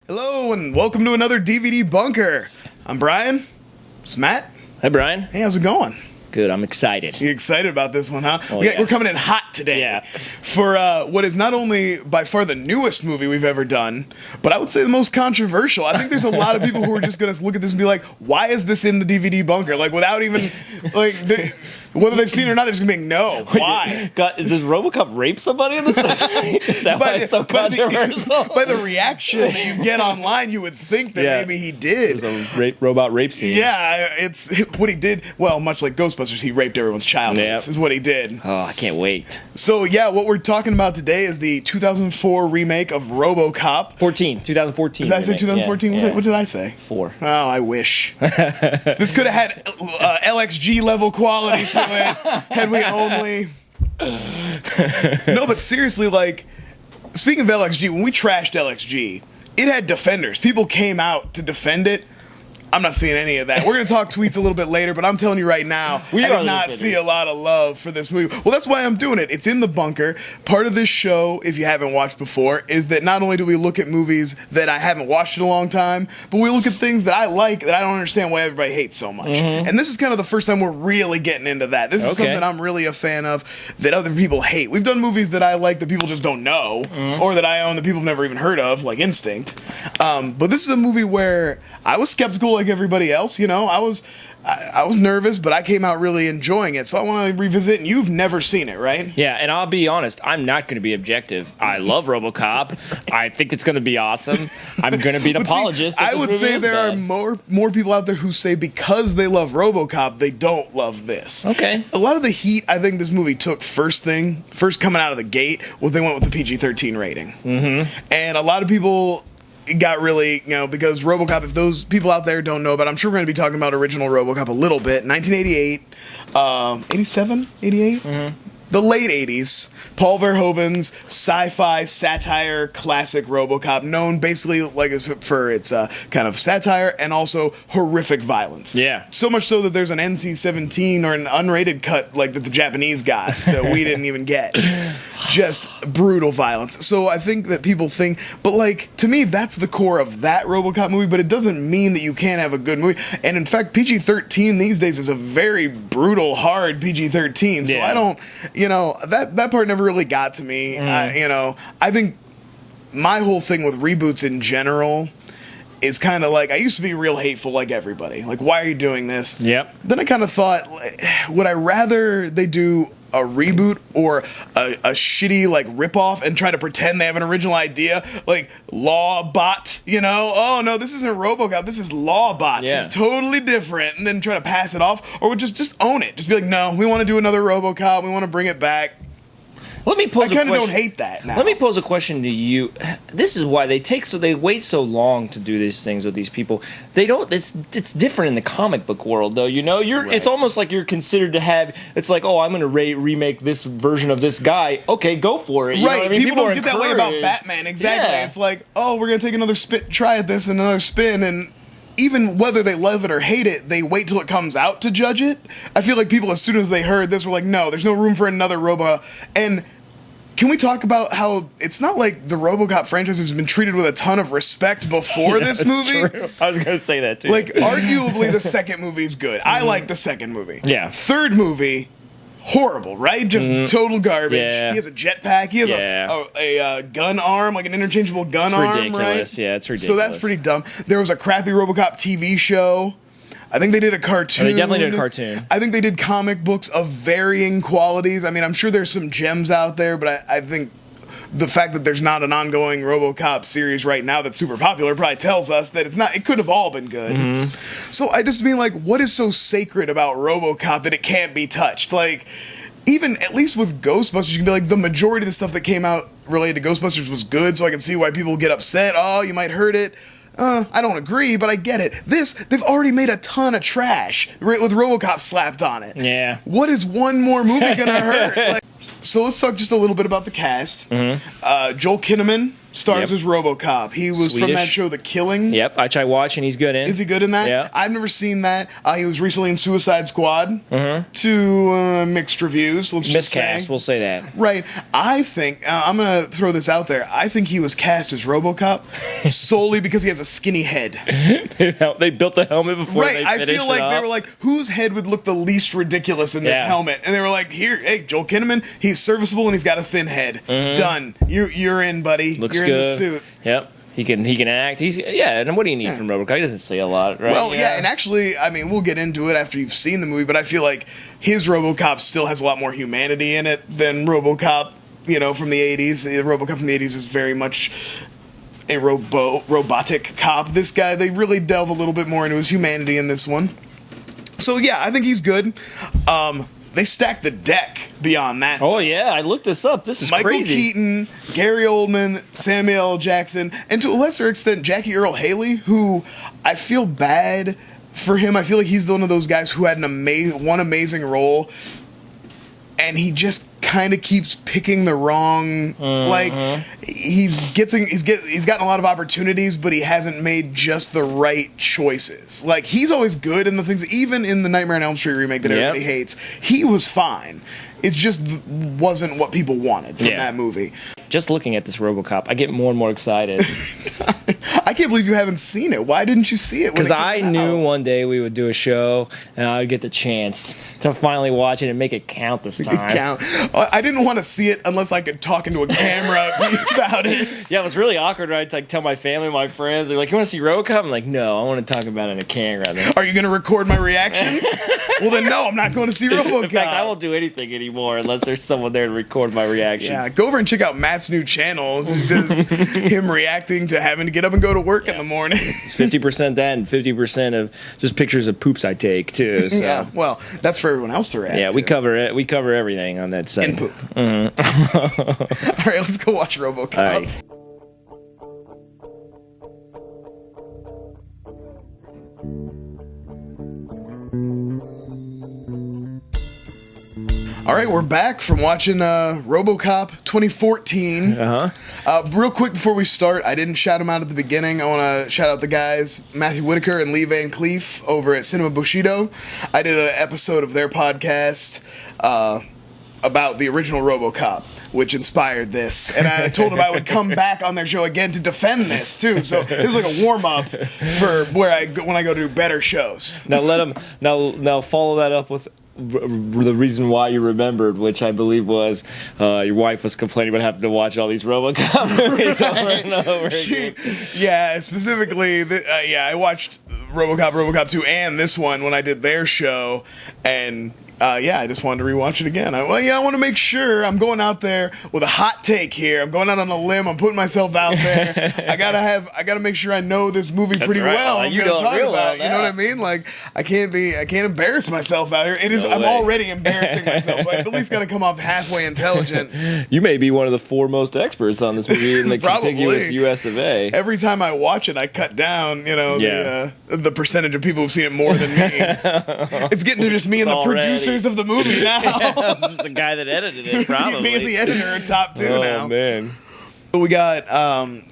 Hello and welcome to another DVD Bunker. I'm Brian. It's Matt. Hey, Brian. Hey, how's it going? Good, I'm excited. You excited about this one, huh? Oh, yeah. We're coming in hot today. Yeah. For what is not only by far the newest movie we've ever done, but I would say the most controversial. I think there's a lot of people who are just going to look at this and be like, why is this in the DVD Bunker? Like, without even, like, whether they've seen it or not, they're just going to be like, no, why? God, does RoboCop rape somebody in this? Is that why it's so controversial? By the reaction that you get online, you would think that maybe he did. There's a robot rape scene. Yeah, it's what he did. Well, much like Ghostbusters, he raped everyone's childhood. Yep. Is what he did. Oh, I can't wait. So, yeah, what we're talking about today is the 2004 remake of RoboCop. 2014. Did I say 2014? Yeah. What did I say? 4. Oh, I wish. This could have had LXG level quality to it had we only... No, but seriously, like, speaking of LXG, when we trashed LXG, it had defenders. People came out to defend it. I'm not seeing any of that. We're going to talk tweets a little bit later, but I'm telling you right now, I did not see a lot of love for this movie. Well, that's why I'm doing it. It's in the bunker. Part of this show, if you haven't watched before, is that not only do we look at movies that I haven't watched in a long time, but we look at things that I like that I don't understand why everybody hates so much. Mm-hmm. And this is kind of the first time we're really getting into that. This is something I'm really a fan of that other people hate. We've done movies that I like that people just don't know, or that I own that people have never even heard of, like Instinct. But this is a movie where I was skeptical like everybody else, you know. I was nervous, but I came out really enjoying it. So I want to revisit, and you've never seen it, right? Yeah, and I'll be honest, I'm not going to be objective. I love RoboCop. I think it's going to be awesome. I'm going to be an apologist. I would say there are more people out there who say because they love RoboCop, they don't love this. Okay. A lot of the heat I think this movie took first coming out of the gate was they went with the PG-13 rating. Mm-hmm. And a lot of people... It got really, because RoboCop, if those people out there don't know, but I'm sure we're going to be talking about original RoboCop a little bit. 1988, 87, 88? Mm-hmm. The late 80s, Paul Verhoeven's sci-fi satire classic RoboCop, known basically like for its kind of satire and also horrific violence. Yeah. So much so that there's an NC-17 or an unrated cut like that the Japanese got that we didn't even get. Just brutal violence. So I think that people think, but like, to me, that's the core of that RoboCop movie, but it doesn't mean that you can't have a good movie. And in fact, PG-13 these days is a very brutal, hard PG-13. So I don't, that part never really got to me. I think my whole thing with reboots in general is kind of like, I used to be real hateful like everybody. Like, why are you doing this? Yep. Then I kind of thought, would I rather they do a reboot or a shitty like ripoff and try to pretend they have an original idea, like Lawbot, oh no, this isn't RoboCop, this is Lawbot. It's totally different, and then try to pass it off, or would just own it, just be like, no, we want to do another RoboCop, we want to bring it back. Let me pose a question. I kind of don't hate that now. Let me pose a question to you. This is why they wait so long to do these things with these people. They don't. It's different in the comic book world, though. Right. It's almost like you're considered to have. It's like, oh, I'm going to remake this version of this guy. Okay, go for it. Right. People don't get that way about Batman. Exactly. Yeah. It's like, oh, we're going to take another try at this and another spin, and even whether they love it or hate it, they wait till it comes out to judge it. I feel like people, as soon as they heard this, were like, no, there's no room for another And can we talk about how it's not like the RoboCop franchise has been treated with a ton of respect before this movie? True. I was going to say that, too. Like, arguably, the second movie is good. I like the second movie. Yeah. Third movie... horrible, right? Just total garbage. Yeah. He has a jetpack. He has a gun arm, like an interchangeable gun arm, ridiculous. Right? Yeah, it's ridiculous. So that's pretty dumb. There was a crappy RoboCop TV show. I think they did a cartoon. They definitely did a cartoon. I think they did comic books of varying qualities. I mean, I'm sure there's some gems out there, but I think the fact that there's not an ongoing RoboCop series right now that's super popular probably tells us that it could have all been good. Mm-hmm. So I just mean, like, what is so sacred about RoboCop that it can't be touched? Like, even at least with Ghostbusters, you can be like, the majority of the stuff that came out related to Ghostbusters was good, so I can see why people get upset. Oh, you might hurt it. I don't agree, but I get it. They've already made a ton of trash with RoboCop slapped on it. Yeah. What is one more movie gonna hurt? So let's talk just a little bit about the cast. Mm-hmm. Joel Kinnaman stars Yep. as RoboCop. He was from Swedish. that show The Killing. Yep, I tried watching. He's good in. Is he good in that? Yeah. I've never seen that. He was recently in Suicide Squad. To mixed reviews. Let's just Miscast, say. we'll say that. Right. I think I'm gonna throw this out there. I think he was cast as RoboCop solely because he has a skinny head. They built the helmet before Right. they I finished feel like it they up. were like, whose head would look the least ridiculous in this Yeah. helmet? And they were like, here, hey, Joel Kinnaman, he's serviceable and he's got a thin head. Done. You're in, buddy. Looks You're good. in the suit. Yep. He can act. And what do you need from RoboCop? He doesn't say a lot, right? Well, yeah, and actually, I mean, we'll get into it after you've seen the movie, but I feel like his RoboCop still has a lot more humanity in it than RoboCop, from the 80s. The RoboCop from the 80s is very much a robotic cop. This guy, they really delve a little bit more into his humanity in this one. So, yeah, I think he's good. They stacked the deck beyond that. Oh yeah, I looked this up. This is Michael crazy. Keaton, Gary Oldman, Samuel L. Jackson, and to a lesser extent, Jackie Earl Haley, who I feel bad for him. I feel like he's one of those guys who had one amazing role, and he just kind of keeps picking the wrong. Like he's gotten a lot of opportunities, but he hasn't made just the right choices. Like he's always good in the things. Even in the Nightmare on Elm Street remake that everybody hates, he was fine. It just wasn't what people wanted from that movie. Just looking at this RoboCop, I get more and more excited. I can't believe you haven't seen it. Why didn't you see it? Because I knew one day we would do a show and I would get the chance to finally watch it and make it count this time. I didn't want to see it unless I could talk into a camera about it. Yeah, it was really awkward. I'd like tell my family, my friends, they're like, "You want to see RoboCop?" I'm like, "No, I want to talk about it in a camera." Are you going to record my reactions? Well, then no, I'm not going to see RoboCop. In fact, I won't do anything anymore unless there's someone there to record my reactions. Yeah, go over and check out Matt's new channel. It's just him reacting to having to get up and go to work in the morning. It's 50% that and 50% of just pictures of poops I take too. So. Yeah, well, that's for everyone else to react. Yeah, to. we cover it. We cover everything on that site. And poop. All right, let's go watch RoboCop. All right. All right, we're back from watching RoboCop 2014. Real quick before we start, I didn't shout them out at the beginning. I want to shout out the guys, Matthew Whitaker and Lee Van Cleef over at Cinema Bushido. I did an episode of their podcast about the original RoboCop, which inspired this. And I told them I would come back on their show again to defend this, too. So this is like a warm-up for when I go to do better shows. Now let them now follow that up with the reason why you remembered, which I believe was your wife was complaining about having to watch all these RoboCop movies over and over again. Yeah, specifically, I watched RoboCop 2 and this one when I did their show, and I just wanted to rewatch it again. I want to make sure I'm going out there with a hot take here. I'm going out on a limb. I'm putting myself out there. I gotta make sure I know this movie pretty well. I'm gonna talk about it. You know what I mean? Like I can't embarrass myself out here. I'm already embarrassing myself. I at least gotta come off halfway intelligent. You may be one of the foremost experts on this movie in the contiguous US of A. Every time I watch it, I cut down, the percentage of people who've seen it more than me. It's getting to just me and the producers of the movie now. This is the guy that edited it, probably. Me and the editor are top two now. Oh, man. So we got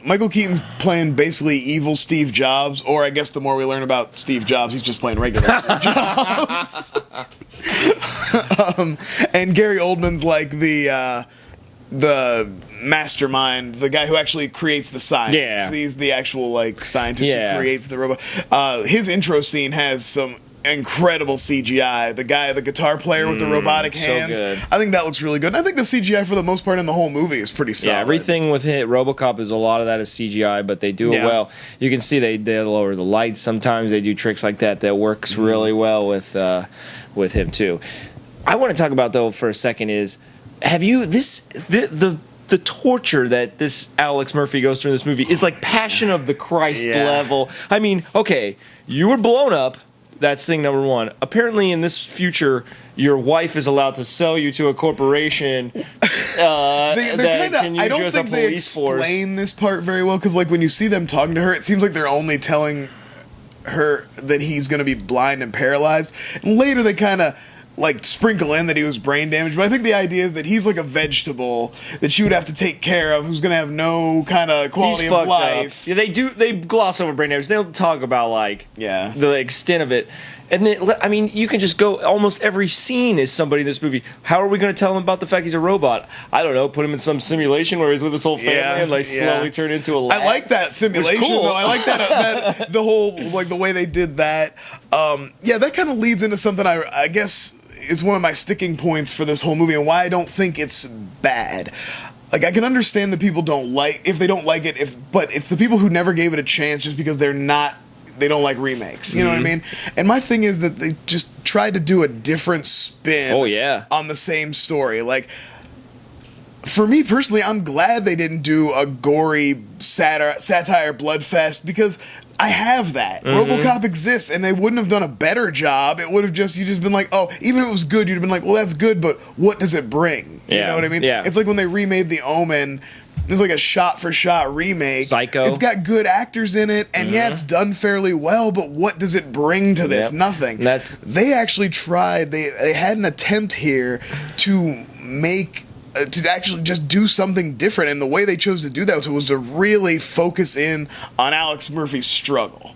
Michael Keaton's playing basically evil Steve Jobs, or I guess the more we learn about Steve Jobs, he's just playing regular Steve Jobs. And Gary Oldman's like the mastermind, the guy who actually creates the science. Yeah. He's the actual scientist who creates the robot. His intro scene has some incredible CGI. The guitar player with the robotic hands. So good. I think that looks really good. And I think the CGI for the most part in the whole movie is pretty solid. Yeah, everything with RoboCop is a lot of that is CGI, but they do it well. You can see they lower the lights sometimes. They do tricks like that works really well with him too. I want to talk about though for a second is the torture that this Alex Murphy goes through in this movie is like Passion of the Christ level. I mean, okay, you were blown up. That's thing number one. Apparently, in this future, your wife is allowed to sell you to a corporation that can use I don't you as a think they police force. explain this part very well, because when you see them talking to her, it seems like they're only telling her that he's going to be blind and paralyzed. And later, they kind of like sprinkle in that he was brain damaged, but I think the idea is that he's like a vegetable that you would have to take care of, who's gonna have no kind of quality of life. Yeah, they gloss over brain damage. They'll talk about like the extent of it. And then, I mean, you can just go, almost every scene is somebody in this movie. How are we going to tell him about the fact he's a robot? I don't know, put him in some simulation where he's with his whole family and like slowly turn into a lab. I like that simulation, cool. though. I like that the whole, like, the way they did that. That kind of leads into something I guess is one of my sticking points for this whole movie and why I don't think it's bad. Like, I can understand that people don't like, if they don't like it, but it's the people who never gave it a chance just because they don't like remakes. You know what I mean? And my thing is that they just tried to do a different spin on the same story. Like, for me personally, I'm glad they didn't do a gory satire bloodfest because I have that. RoboCop exists, and they wouldn't have done a better job. It would have you just been like, oh, even if it was good, you'd have been like, well, that's good, but what does it bring? You know what I mean? Yeah. It's like when they remade The Omen. It's like a shot-for-shot remake. Psycho. It's got good actors in it, and it's done fairly well, but what does it bring to this? Nothing. They actually tried, they had an attempt here to make, to actually just do something different, and the way they chose to do that was to really focus in on Alex Murphy's struggle.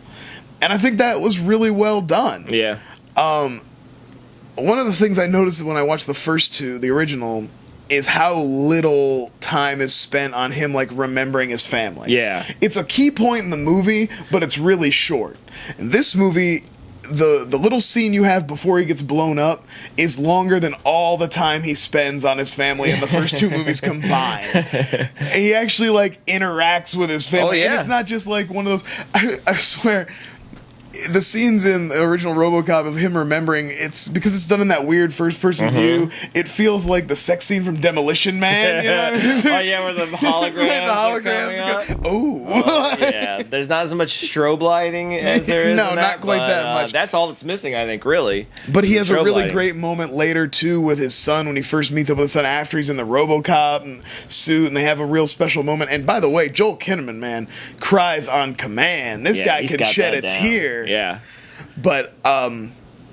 And I think that was really well done. Yeah. One of the things I noticed when I watched the first two, the original, is how little time is spent on him, like, remembering his family. Yeah. It's a key point in the movie, but it's really short. In this movie, the little scene you have before he gets blown up is longer than all the time he spends on his family in the first two movies combined. And he actually, like, interacts with his family. And it's not just, like, one of those... I swear... The scenes in the original RoboCop of him remembering, it's because it's done in that weird first-person view. It feels like the sex scene from Demolition Man. You know what I mean? Oh yeah, where the holograms. Oh, There's not as much strobe lighting as there is. No, in not quite that much. That's all that's missing, I think, really. But he has a really great moment later too with his son when he first meets up with his son after he's in the RoboCop suit, and they have a real special moment. And by the way, Joel Kinnaman, man, cries on command. This guy can shed a tear. Yeah, but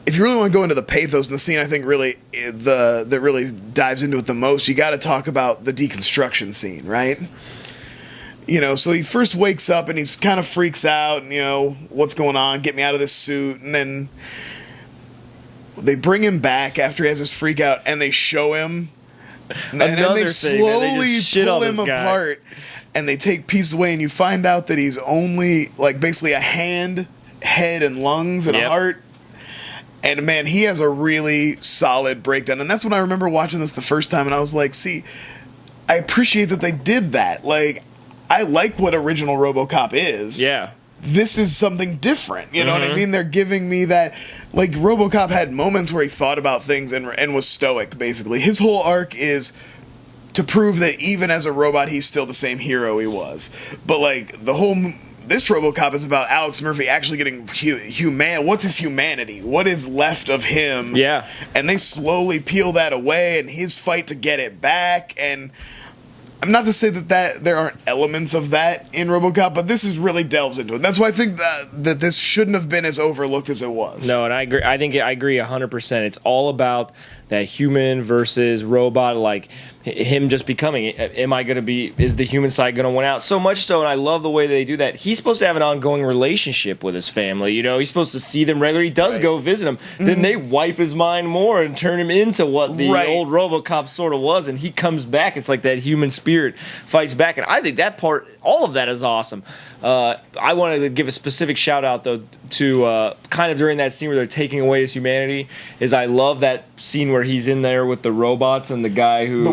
if you really want to go into the pathos in the scene, I think really that really dives into it the most. You got to talk about the deconstruction scene, right? You know, so he first wakes up and he's kind of freaks out, and, you know, what's going on? Get me out of this suit, and then they bring him back after he has his freak out, and they show him, and then they slowly pull him apart, and they take pieces away, and you find out that he's only like basically a hand, head, and lungs and a heart. And man, he has a really solid breakdown. And that's when I remember watching this the first time, and I was like, see, I appreciate that they did that. Like, I like what original RoboCop is. Yeah. This is something different. You know what I mean? They're giving me that. Like, RoboCop had moments where he thought about things and was stoic, basically. His whole arc is to prove that even as a robot, he's still the same hero he was. But, like, this RoboCop is about Alex Murphy actually getting what's his humanity? What is left of him? Yeah. And they slowly peel that away, and his fight to get it back. And I'm not to say that there aren't elements of that in RoboCop, but this is really delves into it. That's why I think that this shouldn't have been as overlooked as it was. No, and I agree. I agree 100%. It's all about that human versus robot, like him just becoming, is the human side going to win out? So much so, and I love the way they do that. He's supposed to have an ongoing relationship with his family. You know, he's supposed to see them regularly. He does go visit them. Then they wipe his mind more and turn him into what the old RoboCop sort of was, and he comes back. It's like that human spirit fights back, and I think that part, all of that is awesome. I wanted to give a specific shout out though to kind of during that scene where they're taking away his humanity. Is I love that scene where he's in there with the robots and the guy who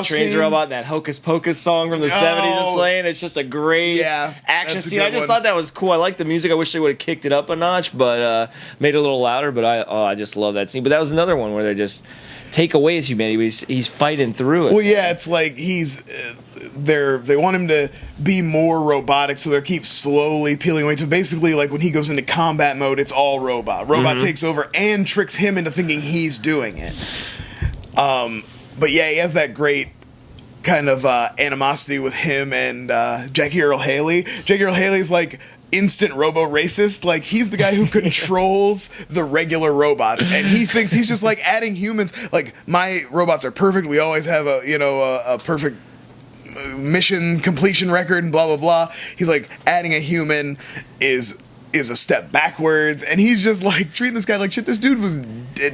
trains the robot. And that Hocus Pocus song from the 70s is playing. It's just a great action scene. I just thought that was cool. I like the music. I wish they would have kicked it up a notch, but made it a little louder. But I just love that scene. But that was another one where they just take away his humanity. He's fighting through it. Well, yeah, it's like they want him to be more robotic, so they keep slowly peeling away to basically like when he goes into combat mode, it's all robot. Robot takes over and tricks him into thinking he's doing it. But yeah, he has that great kind of animosity with him and Jackie Earl Haley. Jackie Earl Haley's like instant robo-racist. Like, he's the guy who controls the regular robots, and he thinks he's just like adding humans. Like, my robots are perfect. We always have a perfect mission completion record and blah blah blah. He's like, adding a human is a step backwards, and he's just like treating this guy like shit. This dude was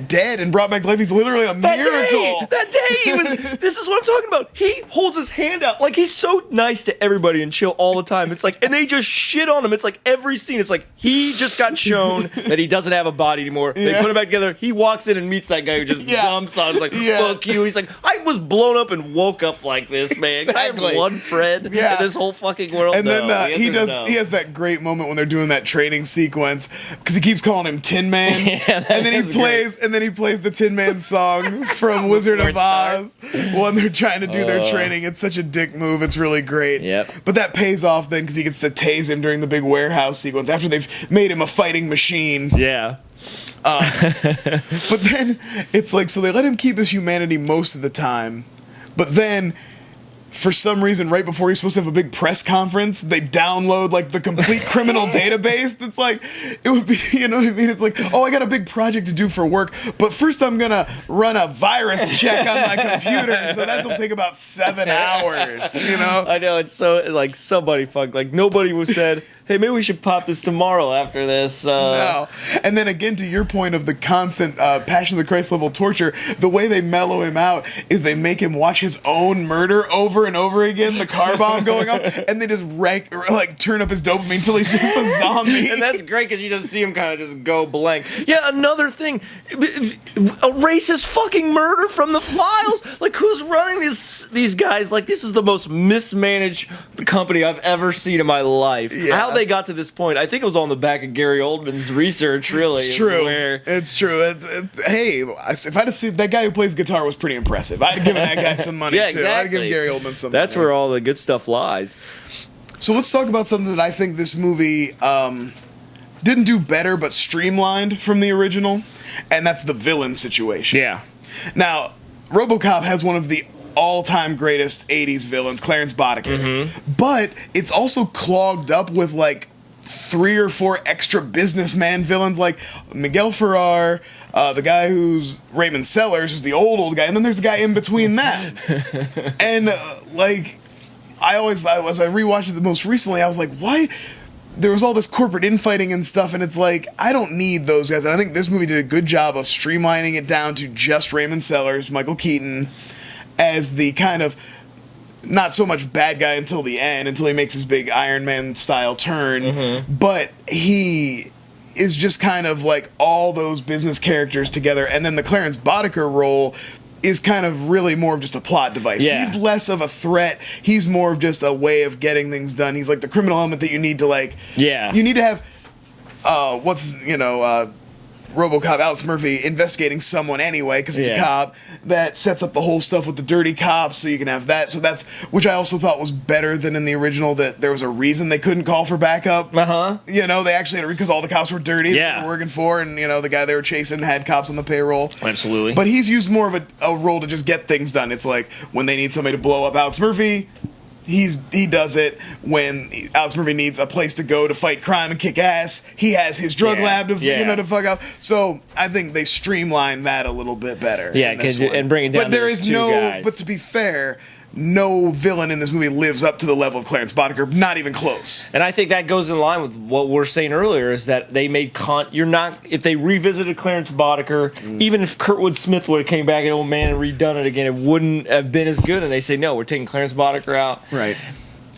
dead and brought back to life. He's literally a miracle. That day he was. This is what I'm talking about. He holds his hand out like he's so nice to everybody and chill all the time. It's like, and they just shit on him. It's like every scene. It's like he just got shown that he doesn't have a body anymore. They put him back together. He walks in and meets that guy who just dumps on him. He's like, fuck you. He's like, I was blown up and woke up like this, man. Exactly. Can I have one friend in this whole fucking world? And then he has that great moment when they're doing that training sequence, because he keeps calling him Tin Man. And then he plays the Tin Man song from Wizard of Oz when they're trying to do their training. It's such a dick move. It's really great. Yep. But that pays off then, because he gets to tase him during the big warehouse sequence after they've made him a fighting machine. Yeah. But then it's like, so they let him keep his humanity most of the time, but then for some reason, right before he's supposed to have a big press conference, they download like the complete criminal database. That's like, it would be, you know what I mean? It's like, oh, I got a big project to do for work, but first I'm gonna run a virus check on my computer, so that'll take about 7 hours. You know? I know, it's so like somebody like nobody was said, hey, maybe we should pop this tomorrow after this. No. And then again, to your point of the constant Passion of the Christ level torture, the way they mellow him out is they make him watch his own murder over and over again, the car bomb going off, and they just turn up his dopamine until he's just a zombie. And that's great, because you just see him kind of just go blank. Yeah, another thing, erase his fucking murder from the files. Like, who's running these guys? Like, this is the most mismanaged company I've ever seen in my life. Yeah. How they got to this point, I think it was on the back of Gary Oldman's research, really. It's true. It's true. Hey, if I'd have seen that guy who plays guitar was pretty impressive. I'd have given that guy some money, too. Exactly. I'd give Gary Oldman some money. That's where all the good stuff lies. So let's talk about something that I think this movie didn't do better, but streamlined from the original, and that's the villain situation. Yeah. Now, RoboCop has one of the all-time greatest 80s villains, Clarence Boddicker. But it's also clogged up with like 3 or 4 extra businessman villains, like Miguel Ferrer, the guy who's Raymond Sellars, who's the old guy, and then there's a guy in between that. And like, as I rewatched it the most recently, I was like, why? There was all this corporate infighting and stuff, and it's like, I don't need those guys. And I think this movie did a good job of streamlining it down to just Raymond Sellars, Michael Keaton, as the kind of not so much bad guy until the end, until he makes his big Iron Man style turn, but he is just kind of like all those business characters together, and then the Clarence Boddicker role is kind of really more of just a plot device. Yeah. He's less of a threat. He's more of just a way of getting things done. He's like the criminal element that you need to like. Yeah. You need to have RoboCop, Alex Murphy, investigating someone anyway, because he's a cop. That sets up the whole stuff with the dirty cops, so you can have that. So that's, which I also thought was better than in the original, that there was a reason they couldn't call for backup. You know, they actually had, because all the cops were dirty that they were working for, and, you know, the guy they were chasing had cops on the payroll. Absolutely. But he's used more of a role to just get things done. It's like, when they need somebody to blow up Alex Murphy, he does it. When Alex Murphy needs a place to go to fight crime and kick ass, he has his drug lab to fuck up. So I think they streamline that a little bit better. Yeah, and bring it down. But there is guys. But to be fair, no villain in this movie lives up to the level of Clarence Boddicker, not even close. And I think that goes in line with what we're saying earlier, is that they made if they revisited Clarence Boddicker, even if Kurtwood Smith would have came back and Old Man and redone it again, it wouldn't have been as good. And they say, no, we're taking Clarence Boddicker out. Right.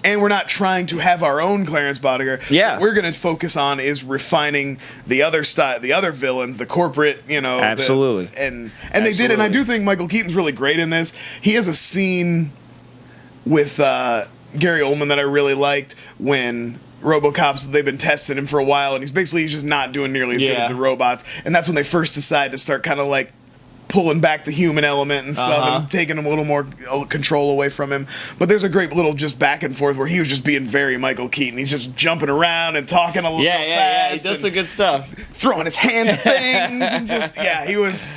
And we're not trying to have our own Clarence Boddicker. Yeah. What we're going to focus on is refining the other style, the other villains, the corporate, you know. Absolutely. And they did, and I do think Michael Keaton's really great in this. He has a scene with Gary Oldman that I really liked when they've been testing him for a while, and he's just not doing nearly as good as the robots. And that's when they first decide to start kind of like pulling back the human element and stuff, and taking a little more control away from him. But there's a great little just back and forth where he was just being very Michael Keaton. He's just jumping around and talking a little fast. He does some good stuff. Throwing his hands at things and just, he was...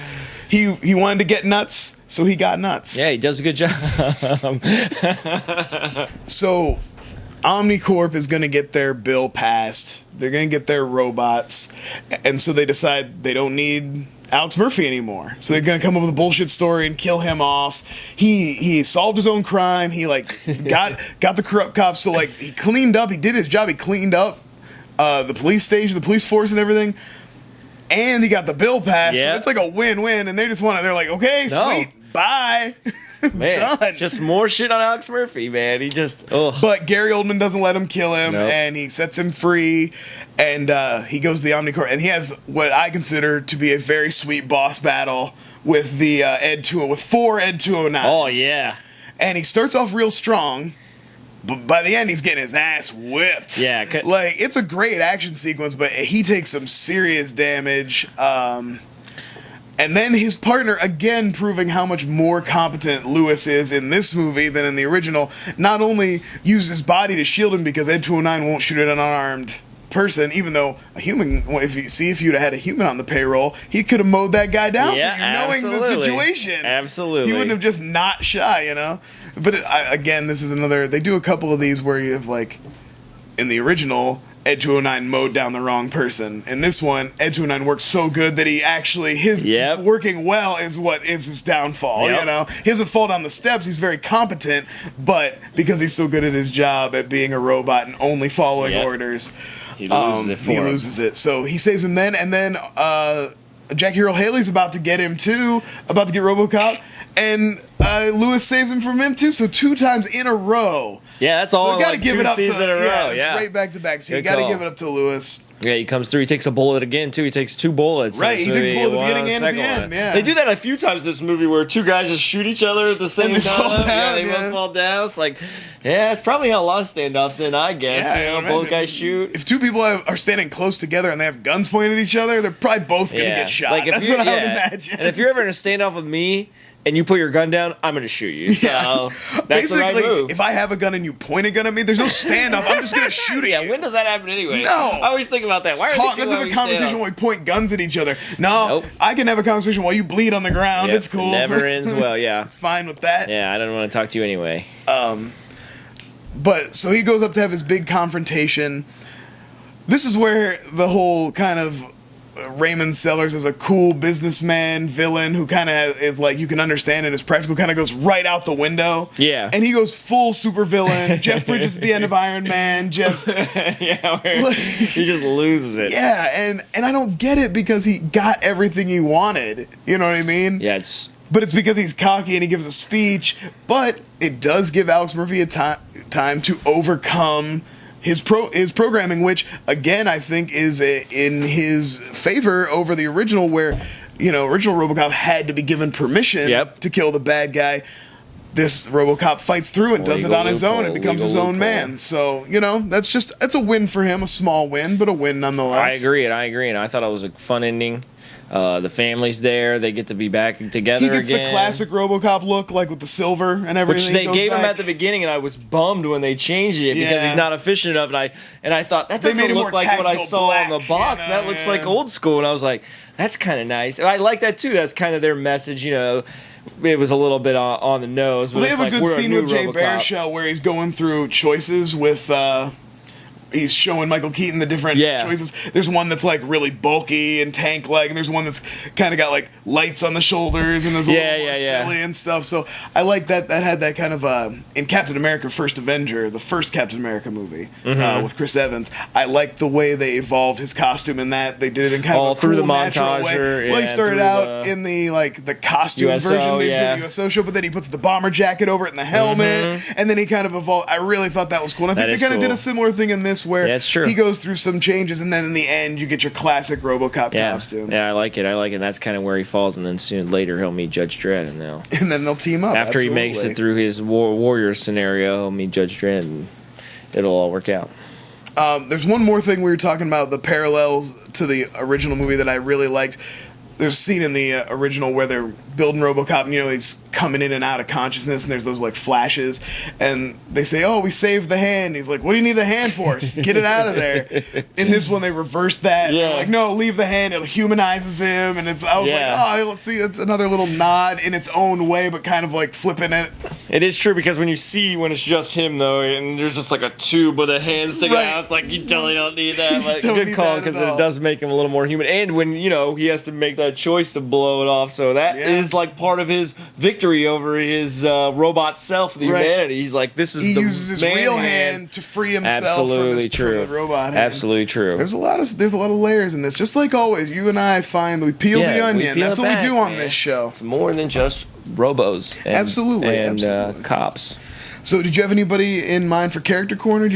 he wanted to get nuts, so he got nuts. Yeah, he does a good job. So Omnicorp is going to get their bill passed. They're going to get their robots. And so they decide they don't need Alex Murphy anymore. So they're going to come up with a bullshit story and kill him off. He solved his own crime. He like got the corrupt cops. So like he cleaned up. He did his job. He cleaned up the police station, the police force and everything. And he got the bill passed. Yeah. So it's like a win-win. And they just want to, they're like, okay, sweet, bye. Man, Done. just more shit on Alex Murphy, man. He just, But Gary Oldman doesn't let him kill him, Nope. and he sets him free, and he goes to the Omnicorp, and he has what I consider to be a very sweet boss battle with the with 4 Ed 209s. Oh, yeah. And he starts off real strong, but by the end he's getting his ass whipped. Yeah. Like, it's a great action sequence, but he takes some serious damage. And then his partner, again proving how much more competent Lewis is in this movie than in the original, not only uses his body to shield him because Ed 209 won't shoot at an unarmed person, even though a human, if you'd have had a human on the payroll, he could have mowed that guy down for you, knowing the situation. Absolutely. He wouldn't have just not shot, you know? But again, this is another, they do a couple of these where you have, like, in the original, Ed 209 mowed down the wrong person. In this one, Ed 209 works so good that he actually, working well is what is his downfall, you know? He doesn't fall down the steps, he's very competent, but because he's so good at his job at being a robot and only following orders, he loses it. So he saves him then, and then Jackie Earl Haley's about to get him too, about to get RoboCop, and Lewis saves him from him too, so 2 times in a row. Yeah, that's all. So you gotta like give 2 it up to scenes in a row. it's right back to back. So you Good gotta call. give it up to Lewis. Yeah, he comes through. He takes a bullet again too. He takes 2 bullets. Right, he takes a bullet at the one beginning on and at the second end, one. yeah. They do that a few times in this movie where 2 guys just shoot each other at the same they fall time. down, They both fall down. It's like, yeah, it's probably how a lot of standoffs in, I guess. Yeah, you know, both guys shoot. If 2 people are standing close together and they have guns pointed at each other, they're probably both gonna get shot. Like, if That's you- what I would yeah. imagine. And if you're ever in a standoff with me and you put your gun down, I'm gonna shoot you. So that's basically, the right move. if I have a gun and you point a gun at me, there's no standoff. I'm just gonna shoot at Yeah, you. when does that happen anyway? No. I always think about that. Why are Let's these have a conversation while we point guns at each other. No, Nope. I can have a conversation while you bleed on the ground. Yep, It's cool. It never ends well, yeah. Fine with that. Yeah, I don't want to talk to you anyway. But so he goes up to have his big confrontation. This is where the whole kind of Raymond Sellars as a cool businessman villain who kind of is like you can understand and is practical kind of goes right out the window. Yeah. And he goes full super villain. Jeff Bridges at the end of Iron Man just He just loses it. yeah, and I don't get it because he got everything he wanted. You know what I mean? Yeah, it's But it's because he's cocky and he gives a speech. But it does give Alex Murphy a time to overcome his programming, which again I think is in his favor over the original, where original RoboCop had to be given permission to kill the bad guy. This RoboCop fights through and does it on his own and becomes his own man. So that's a win for him, a small win, but a win nonetheless. I agree, and I thought it was a fun ending. The family's there; they get to be back together again. He gets the classic RoboCop look, like with the silver and everything. Which they gave him at the beginning, and I was bummed when they changed it because he's not efficient enough. And I thought that doesn't made it look more like what I tactical saw on black, the box. That looks like old school, and I was like, that's kind of nice. I like that too. That's kind of their message, It was a little bit on the nose. But Well, they have a good scene with Jay RoboCop. Baruchel where he's going through choices with. He's showing Michael Keaton the different choices. There's one that's like really bulky and tank-like, and there's one that's kind of got like lights on the shoulders and is a little more silly and stuff. So I like that. That had that kind of in Captain America: First Avenger, the first Captain America movie with Chris Evans. I like the way they evolved his costume in that. They did it in kind of a cool, through the natural way. montage. Well, he started out in the the costume USO, version of the USO show, but then he puts the bomber jacket over it and the helmet, and then he kind of evolved. I really thought that was cool. And I think they kind of did a similar thing in this where he goes through some changes, and then in the end, you get your classic RoboCop costume. Yeah, I like it. That's kind of where he falls, and then soon later he'll meet Judge Dredd, and they'll team up after he makes it through his warrior scenario. He'll meet Judge Dredd, and it'll all work out. There's one more thing we were talking about, the parallels to the original movie that I really liked. There's a scene in the original where they're building RoboCop, and he's coming in and out of consciousness, and there's those like flashes, and they say, "Oh, we saved the hand." He's like, "What do you need the hand for? Get it out of there." In this one, they reversed that. Yeah. They're like, "No, leave the hand. It humanizes him." And I was like, "Oh, let's see." It's another little nod in its own way, but kind of like flipping it. It is true, because when it's just him though, and there's just like a tube with a hand sticking out, it's like you totally don't need that. But good call, because it does make him a little more human. And when he has to make that choice to blow it off, so that is like part of his victory over his robot self, the humanity. He's like, this is he the uses his man real hand to free himself from the robot hand. Absolutely true. There's a lot of layers in this. Just like always, you and I find we peel the onion. That's what we do on this show. It's more than just robos. And, absolutely. Cops. So, did you have anybody in mind for character corner?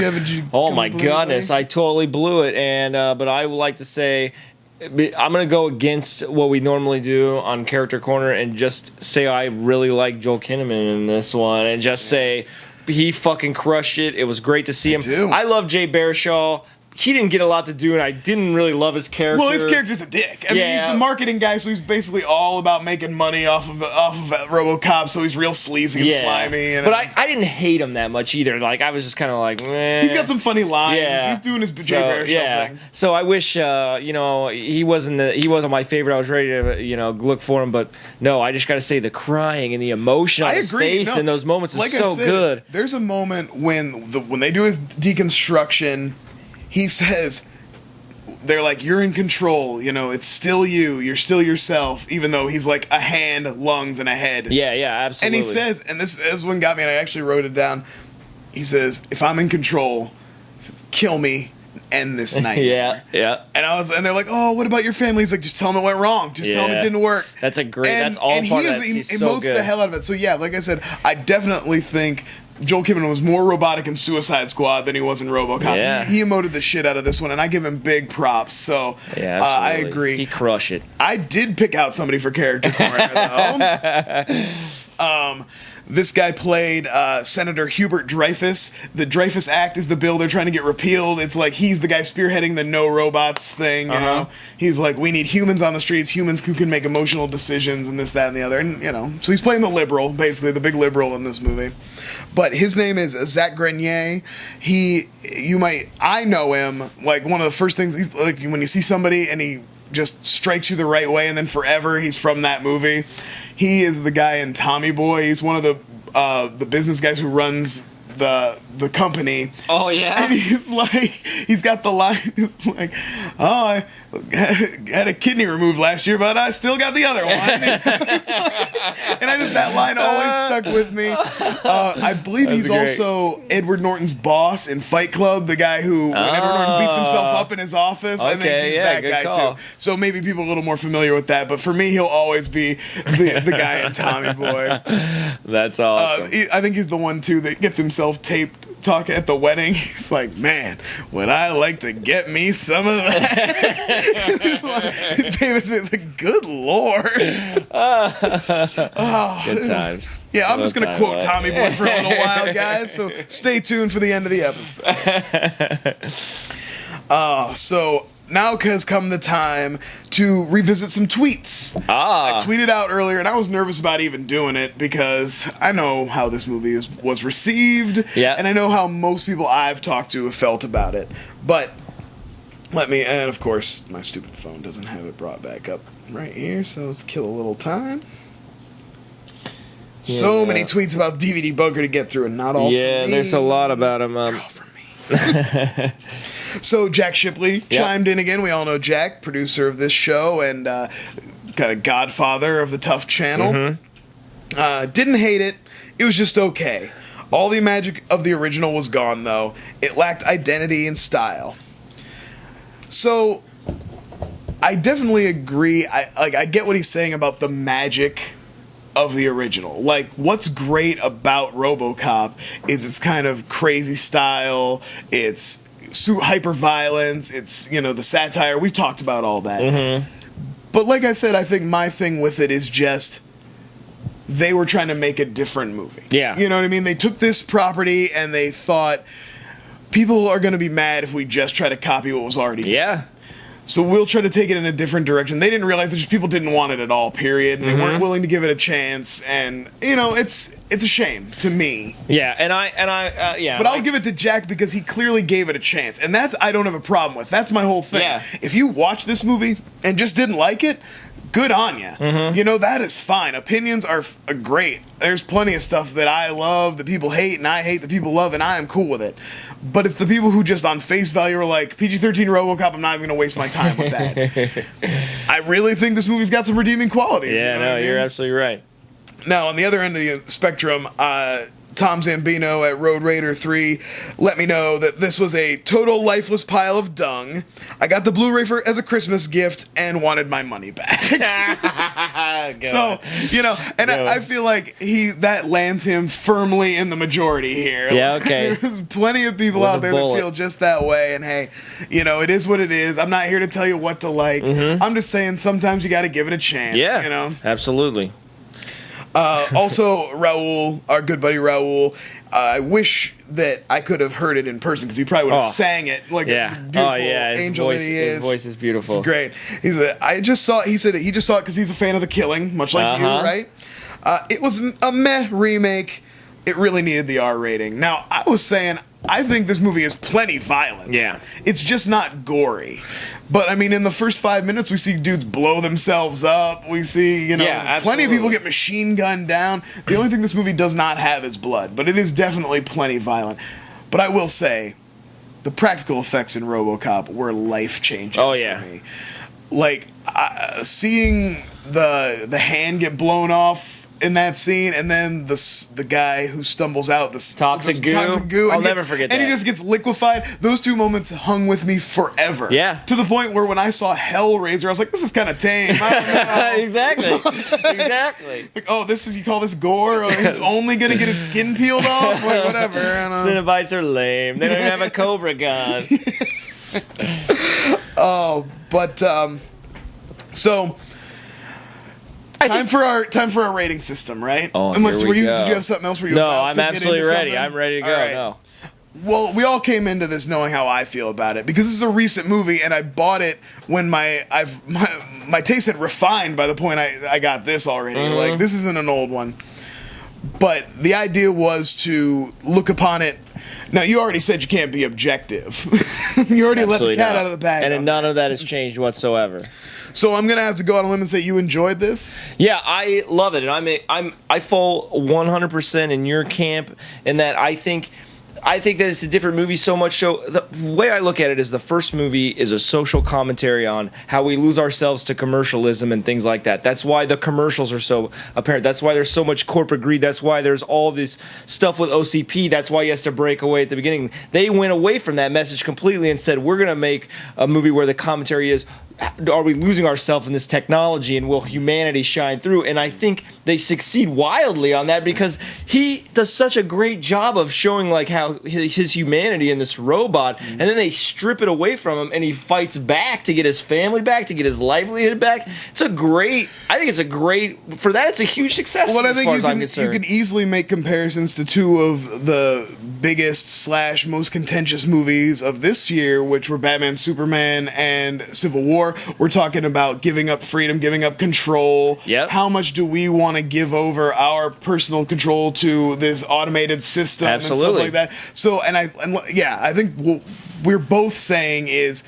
Oh my goodness, I totally blew it. And but I would like to say, I'm gonna go against what we normally do on character corner and just say I really like Joel Kinnaman in this one, and just say he fucking crushed it. It was great to see him. I love Jay Baruchel. He didn't get a lot to do, and I didn't really love his character. Well, his character's a dick. I mean, he's the marketing guy, so he's basically all about making money off of RoboCop. So he's real sleazy and slimy. But I didn't hate him that much either. Like, I was just kind of like, meh. He's got some funny lines. He's doing his Jay Baruchel thing. So I wish, he wasn't my favorite. I was ready to, look for him, but no, I just got to say the crying and the emotion on his face in those moments is so good. There's a moment when they do his deconstruction. He says, they're like, "You're in control, it's still you, you're still yourself," even though he's like a hand, lungs, and a head. Yeah, absolutely. And he says, and this one got me, and I actually wrote it down, he says, "If I'm in control," he says, "kill me, end this nightmare." Yeah. And they're like, "Oh, what about your family?" He's like, "Just tell them it went wrong. Just tell them it didn't work." That's that's all part of that. He emotes the hell out of it. So yeah, like I said, I definitely think Joel Kinnaman was more robotic in Suicide Squad than he was in RoboCop. Yeah. He emoted the shit out of this one, and I give him big props. So I agree. He crushed it. I did pick out somebody for character corner, though. This guy played Senator Hubert Dreyfus. The Dreyfus Act is the bill they're trying to get repealed. It's like he's the guy spearheading the no robots thing. You know, he's like, we need humans on the streets, humans who can make emotional decisions, and this, that, and the other. And so he's playing the liberal, basically the big liberal in this movie. But his name is Zach Grenier. I know him, like one of the first things, he's like when you see somebody and he just strikes you the right way, and then forever he's from that movie. He is the guy in Tommy Boy. He's one of the business guys who runs the company. Oh yeah. And he's got the line. It's like, "Oh, I had a kidney removed last year, but I still got the other one." And that line always stuck with me. I believe he's also Edward Norton's boss in Fight Club, the guy who when Edward Norton beats himself up in his office. I think he's that guy too. So maybe people are a little more familiar with that. But for me, he'll always be the guy in Tommy Boy. That's awesome. I think he's the one too that gets himself taped talking at the wedding. He's like, "Man, would I like to get me some of that?" David Smith's like, "Good Lord." Good times. Yeah, I'm just going to quote Tommy Boy for a little while, guys, so stay tuned for the end of the episode. So now has come the time to revisit some tweets. I tweeted out earlier, and I was nervous about even doing it because I know how this movie was received, and I know how most people I've talked to have felt about it. But and of course, my stupid phone doesn't have it brought back up right here, so let's kill a little time. So many tweets about DVD Bunker to get through, and not all for me. Yeah, there's a lot about him. They're all for me. So Jack Shipley chimed in again. We all know Jack, producer of this show and kind of godfather of the TUFF channel. Didn't hate it. It was just okay. All the magic of the original was gone, though. It lacked identity and style. So I definitely agree. I get what he's saying about the magic of the original. Like, what's great about RoboCop is its kind of crazy style, it's hyper violence, it's, the satire. We've talked about all that. But like I said, I think my thing with it is just they were trying to make a different movie. Yeah. You know what I mean? They took this property and they thought people are going to be mad if we just try to copy what was already done. Yeah. So we'll try to take it in a different direction. They didn't realize that just people didn't want it at all, period. And they weren't willing to give it a chance. And, you know, it's a shame to me. Yeah, and I yeah. But I'll give it to Jack because he clearly gave it a chance. And that I don't have a problem with. That's my whole thing. Yeah. If you watch this movie and just didn't like it, good on you. You know, that is fine. Opinions are great. There's plenty of stuff that I love that people hate, and I hate that people love, and I am cool with it. But it's the people who just on face value are like, PG-13 RoboCop, I'm not even going to waste my time with that. I really think this movie's got some redeeming qualities. Yeah, you know you're absolutely right. Now, on the other end of the spectrum, Tom Zambino at Road Raider 3 let me know that this was a total lifeless pile of dung. I got the Blu-ray as a Christmas gift and wanted my money back. So, you know, and I feel like that lands him firmly in the majority here. Yeah, okay. There's plenty of people out there that feel just that way, and hey, you know, it is what it is. I'm not here to tell you what to like. I'm just saying sometimes you got to give it a chance. Yeah, you know? Absolutely. Also, Raul, our good buddy Raul, I wish that I could have heard it in person because he probably would have sang it like a beautiful angel that he is. His voice is beautiful. It's great. He said he just saw it because he's a fan of The Killing, much like you, right? It was a meh remake. It really needed the R rating. Now, I was saying, I think this movie is plenty violent. Yeah. It's just not gory. But, I mean, in the first 5 minutes, we see dudes blow themselves up. We see, you know, plenty of people get machine gunned down. The only thing this movie does not have is blood. But it is definitely plenty violent. But I will say, the practical effects in RoboCop were life-changing for me. Like, seeing the hand get blown off in that scene, and then the guy who stumbles out, this toxic goo. I'll never forget that. And he just gets liquefied. Those two moments hung with me forever. Yeah. To the point where when I saw Hellraiser, I was like, this is kind of tame. I don't know. Exactly. Like, oh, you call this gore? Oh, he's only going to get his skin peeled off? Like, whatever. I don't know. Cenobites are lame. They don't even have a Cobra gun. So... Time for our rating system, right? Oh, Unless did you have something else? No, I'm absolutely ready. I'm ready to go. Right. No. Well, we all came into this knowing how I feel about it because this is a recent movie, and I bought it when my taste had refined by the point I got this already. Like, this isn't an old one, but the idea was to look upon it. Now, you already said you can't be objective. You already let the cat out of the bag. And none of that has changed whatsoever. So I'm gonna have to go out on a limb and say you enjoyed this. Yeah, I love it, and I fall 100% in your camp in that I think that it's a different movie so much so. The way I look at it is the first movie is a social commentary on how we lose ourselves to commercialism and things like that. That's why the commercials are so apparent. That's why there's so much corporate greed. That's why there's all this stuff with OCP. That's why he has to break away at the beginning. They went away from that message completely and said, we're going to make a movie where the commentary is, are we losing ourselves in this technology and will humanity shine through? And I think they succeed wildly on that because he does such a great job of showing like how his humanity in this robot, and then they strip it away from him and he fights back to get his family back, to get his livelihood back. I think it's a huge success. Well, as far as I'm concerned. You could easily make comparisons to two of the biggest / most contentious movies of this year, which were Batman, Superman, and Civil War. We're talking about giving up freedom, giving up control. Yep. How much do we want to give over our personal control to this automated system and stuff like that? So, I think what we're both saying is,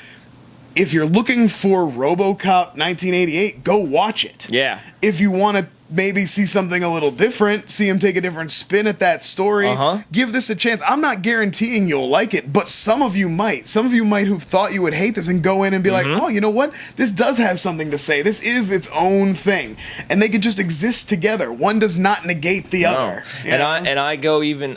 if you're looking for RoboCop 1988, go watch it. Yeah. If you want to maybe see something a little different, see him take a different spin at that story, give this a chance. I'm not guaranteeing you'll like it, but some of you might. Some of you might who've thought you would hate this and go in and be like, oh, you know what? This does have something to say. This is its own thing. And they can just exist together. One does not negate the other. And I go even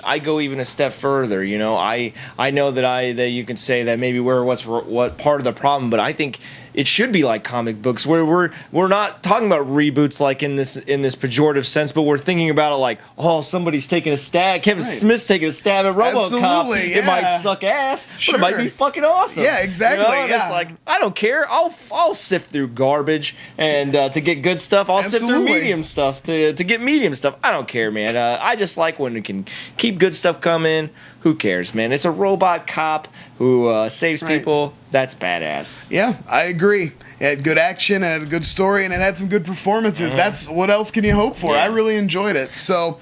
a step further. You know, I know that you can say that maybe we're what part of the problem, but I think it should be like comic books, where we're not talking about reboots like in this pejorative sense, but we're thinking about it like, oh, somebody's taking a stab. Kevin Smith's taking a stab at RoboCop. Absolutely, yeah. It might suck ass, but it might be fucking awesome. Yeah, exactly. You know? It's like, I don't care. I'll sift through garbage and to get good stuff. I'll sift through medium stuff to get medium stuff. I don't care, man. I just like when we can keep good stuff coming. who cares, man? It's a robot cop who saves people. That's badass. Yeah, I agree. It had good action, it had a good story, and it had some good performances. That's what else can you hope for? Yeah. I really enjoyed it. So,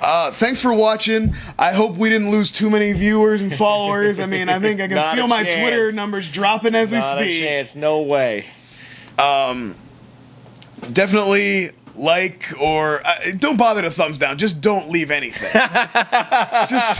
thanks for watching. I hope we didn't lose too many viewers and followers. I mean, I think I can Not feel a my chance. Twitter numbers dropping as we Not a speak. chance. No way. Definitely like or don't bother to thumbs down. Just don't leave anything. Just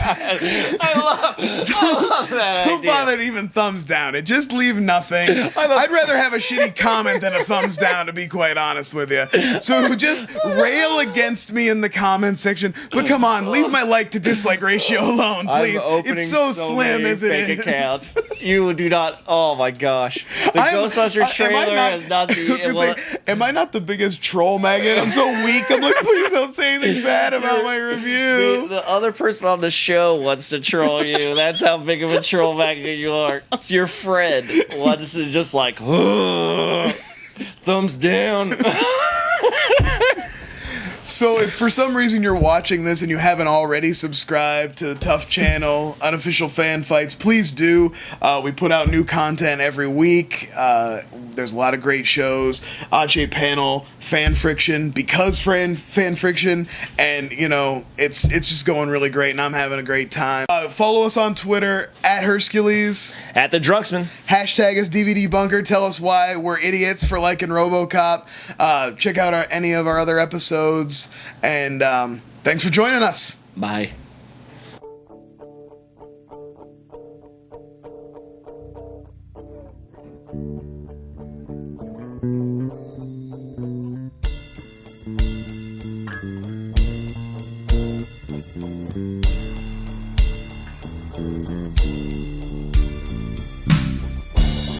I love that don't idea. bother to even thumbs down it. Just leave nothing. I'd rather have a shitty comment than a thumbs down, to be quite honest with you. So just rail against me in the comment section. But come on, leave my like to dislike ratio alone, please. I'm opening It's so slim many as it fake is. accounts. You do not. Oh my gosh. The I'm- Ghostbusters trailer am I has not I was seen. gonna say, am I not the biggest troll maggot? I'm so weak. I'm like, please don't say anything bad about my review. The other person on the show wants to troll you. That's how big of a troll magnet you are. It's your friend. Wants to just like, thumbs down. So if for some reason you're watching this and you haven't already subscribed to the TUFF channel, Unofficial Fan Fights, please do. We put out new content every week. There's a lot of great shows. Odd Shape Panel, Fan Friction, Because Fan Friction, and you know, it's just going really great and I'm having a great time. Follow us on Twitter at Hercules. At the Drucksman. Hashtag us DVD Bunker. Tell us why we're idiots for liking RoboCop. Check out any of our other episodes. And thanks for joining us. Bye.